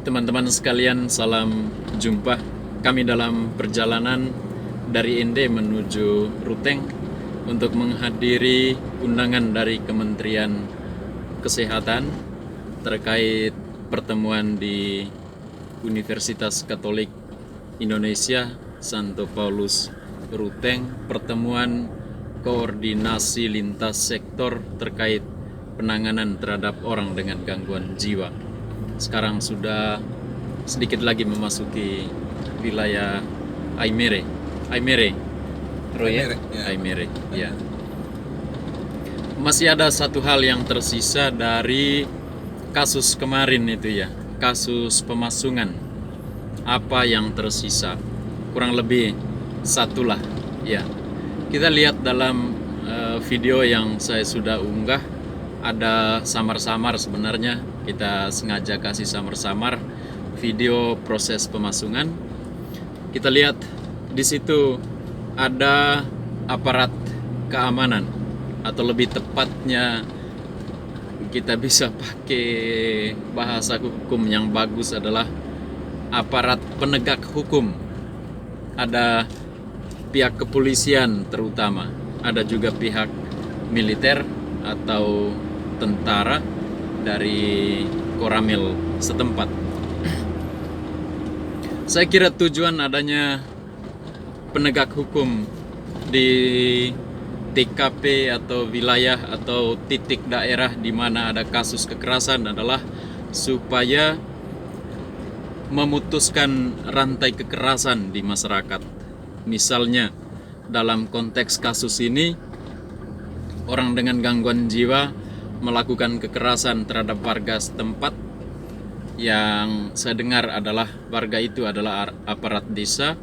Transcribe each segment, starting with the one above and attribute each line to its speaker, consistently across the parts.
Speaker 1: Teman-teman sekalian, salam jumpa. Kami dalam perjalanan dari Ende menuju Ruteng untuk menghadiri undangan dari Kementerian Kesehatan terkait pertemuan di Universitas Katolik Indonesia Santo Paulus Ruteng, pertemuan koordinasi lintas sektor terkait penanganan terhadap orang dengan gangguan jiwa. Sekarang sudah sedikit lagi memasuki wilayah Aimere, Roy, ya?
Speaker 2: Aimere, ya.
Speaker 1: Aimere, ya. Masih ada satu hal yang tersisa dari kasus kemarin itu ya, kasus pemasungan. Apa yang tersisa? Kurang lebih satulah, ya. Kita lihat dalam video yang saya sudah unggah, ada samar-samar sebenarnya. Kita sengaja kasih samar-samar video proses pemasungan. Kita lihat di situ ada aparat keamanan, atau lebih tepatnya kita bisa pakai bahasa hukum yang bagus adalah aparat penegak hukum. Ada pihak kepolisian terutama, ada juga pihak militer atau tentara dari Koramil setempat. Saya kira tujuan adanya penegak hukum di TKP atau wilayah atau titik daerah di mana ada kasus kekerasan adalah supaya memutuskan rantai kekerasan di masyarakat. Misalnya dalam konteks kasus ini, orang dengan gangguan jiwa melakukan kekerasan terhadap warga setempat. Yang saya dengar adalah warga itu adalah aparat desa.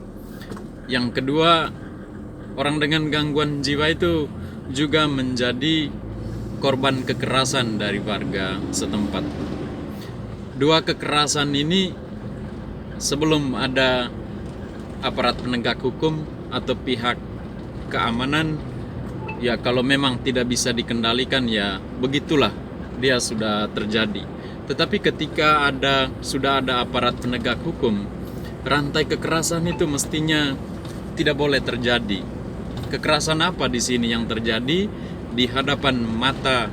Speaker 1: Yang kedua, orang dengan gangguan jiwa itu juga menjadi korban kekerasan dari warga setempat. Dua kekerasan ini sebelum ada aparat penegak hukum atau pihak keamanan, ya kalau memang tidak bisa dikendalikan ya begitulah dia sudah terjadi. Tetapi ketika sudah ada aparat penegak hukum, rantai kekerasan itu mestinya tidak boleh terjadi. Kekerasan apa di sini yang terjadi di hadapan mata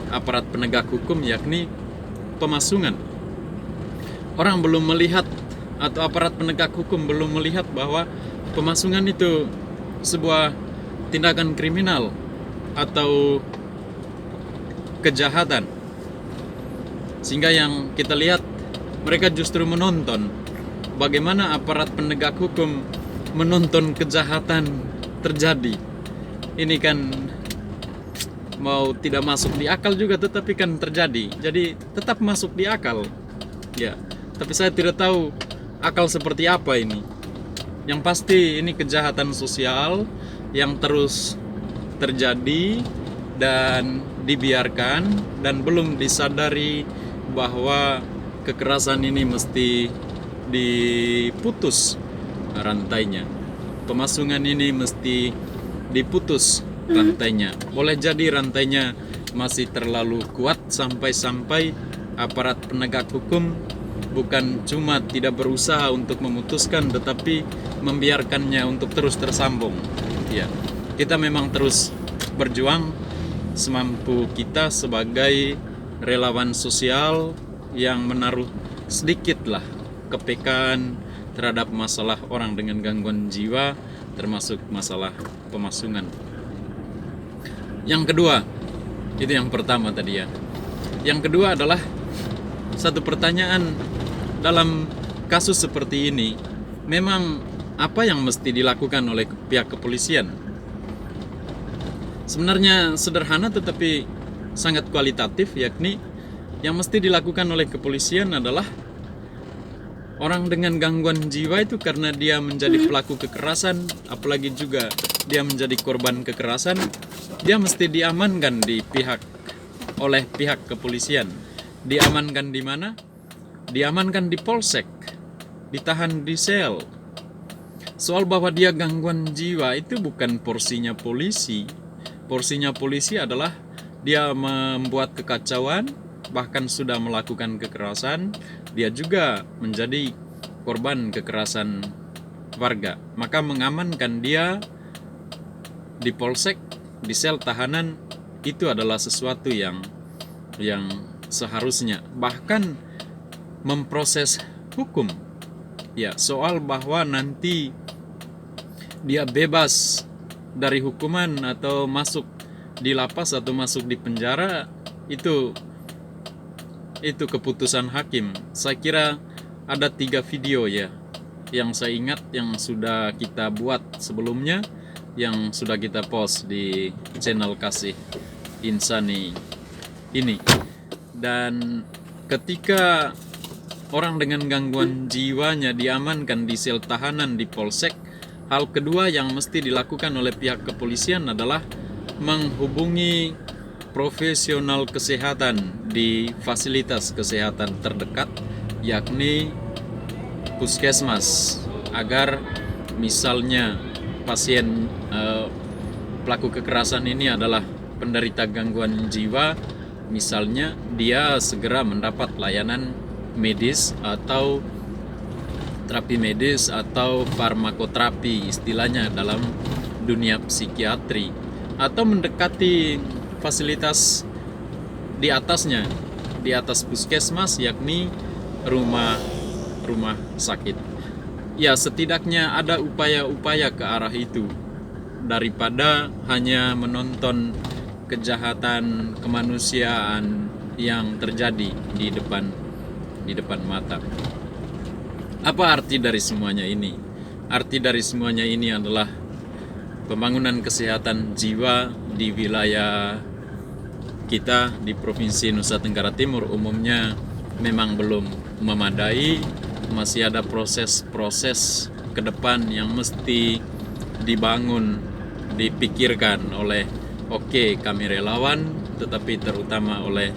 Speaker 1: aparat penegak hukum, yakni pemasungan. Orang belum melihat, atau aparat penegak hukum belum melihat bahwa pemasungan itu sebuah tindakan kriminal atau kejahatan. Sehingga yang kita lihat, mereka justru menonton bagaimana aparat penegak hukum menonton kejahatan terjadi. Ini kan mau tidak masuk di akal juga, tetapi kan terjadi. Jadi tetap masuk di akal. Ya, tapi saya tidak tahu akal seperti apa ini. Yang pasti ini kejahatan sosial yang terus terjadi dan dibiarkan, dan belum disadari bahwa kekerasan ini mesti diputus rantainya. Pemasungan ini mesti diputus rantainya. Boleh jadi rantainya masih terlalu kuat sampai-sampai aparat penegak hukum bukan cuma tidak berusaha untuk memutuskan, tetapi membiarkannya untuk terus tersambung. Ya, kita memang terus berjuang semampu kita sebagai relawan sosial yang menaruh sedikitlah kepekaan terhadap masalah orang dengan gangguan jiwa, termasuk masalah pemasungan. Yang kedua, itu yang pertama tadi ya. Yang kedua adalah satu pertanyaan dalam kasus seperti ini, memang apa yang mesti dilakukan oleh pihak kepolisian? Sebenarnya sederhana tetapi sangat kualitatif, yakni yang mesti dilakukan oleh kepolisian adalah orang dengan gangguan jiwa itu karena dia menjadi pelaku kekerasan, apalagi juga dia menjadi korban kekerasan, dia mesti diamankan oleh pihak kepolisian. Diamankan di mana? Diamankan di polsek, ditahan di sel. Soal bahwa dia gangguan jiwa itu bukan porsinya polisi. Porsinya polisi adalah dia membuat kekacauan, bahkan sudah melakukan kekerasan, dia juga menjadi korban kekerasan warga. Maka mengamankan dia di polsek, di sel tahanan, itu adalah sesuatu yang seharusnya. Bahkan memproses hukum, ya, soal bahwa nanti dia bebas dari hukuman atau masuk di lapas atau masuk di penjara, itu keputusan hakim. Saya kira ada 3 video ya yang saya ingat yang sudah kita buat sebelumnya, yang sudah kita post di channel Kasih Insani ini. Dan ketika orang dengan gangguan jiwanya diamankan di sel tahanan di polsek, hal kedua yang mesti dilakukan oleh pihak kepolisian adalah menghubungi profesional kesehatan di fasilitas kesehatan terdekat, yakni puskesmas, agar misalnya pasien pelaku kekerasan ini adalah penderita gangguan jiwa, misalnya dia segera mendapat layanan medis atau terapi medis atau farmakoterapi istilahnya dalam dunia psikiatri, atau mendekati fasilitas di atasnya, di atas puskesmas, yakni rumah sakit. Ya, setidaknya ada upaya-upaya ke arah itu daripada hanya menonton kejahatan kemanusiaan yang terjadi di depan mata. Apa arti dari semuanya ini? Arti dari semuanya ini adalah pembangunan kesehatan jiwa di wilayah kita di Provinsi Nusa Tenggara Timur umumnya memang belum memadai. Masih ada proses-proses ke depan yang mesti dibangun, dipikirkan oleh kami relawan, tetapi terutama oleh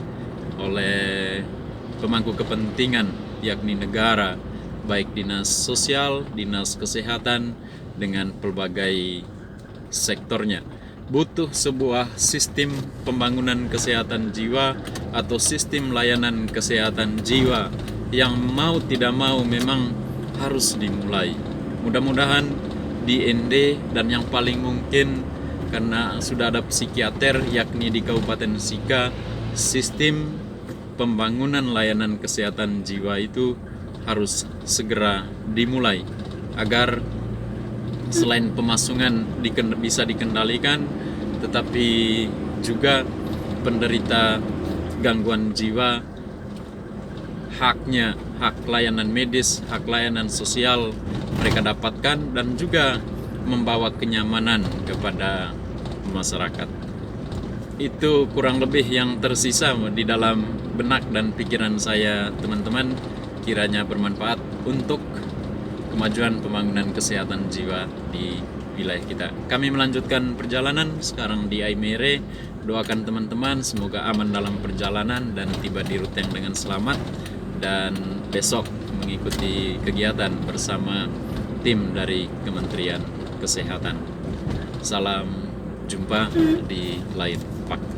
Speaker 1: pemangku kepentingan, yakni negara, baik dinas sosial, dinas kesehatan, dengan pelbagai sektornya. Butuh sebuah sistem pembangunan kesehatan jiwa atau sistem layanan kesehatan jiwa yang mau tidak mau memang harus dimulai. Mudah-mudahan di ND, dan yang paling mungkin karena sudah ada psikiater yakni di Kabupaten Sika, sistem pembangunan layanan kesehatan jiwa itu harus segera dimulai agar selain pemasungan bisa dikendalikan, tetapi juga penderita gangguan jiwa hak layanan medis, hak layanan sosial mereka dapatkan, dan juga membawa kenyamanan kepada masyarakat. Itu kurang lebih yang tersisa di dalam benak dan pikiran saya, teman-teman. Kiranya bermanfaat untuk kemajuan pembangunan kesehatan jiwa di wilayah kita. Kami melanjutkan perjalanan sekarang di Aimere. Doakan teman-teman semoga aman dalam perjalanan dan tiba di rute yang dengan selamat, dan besok mengikuti kegiatan bersama tim dari Kementerian Kesehatan. Salam jumpa di lain waktu.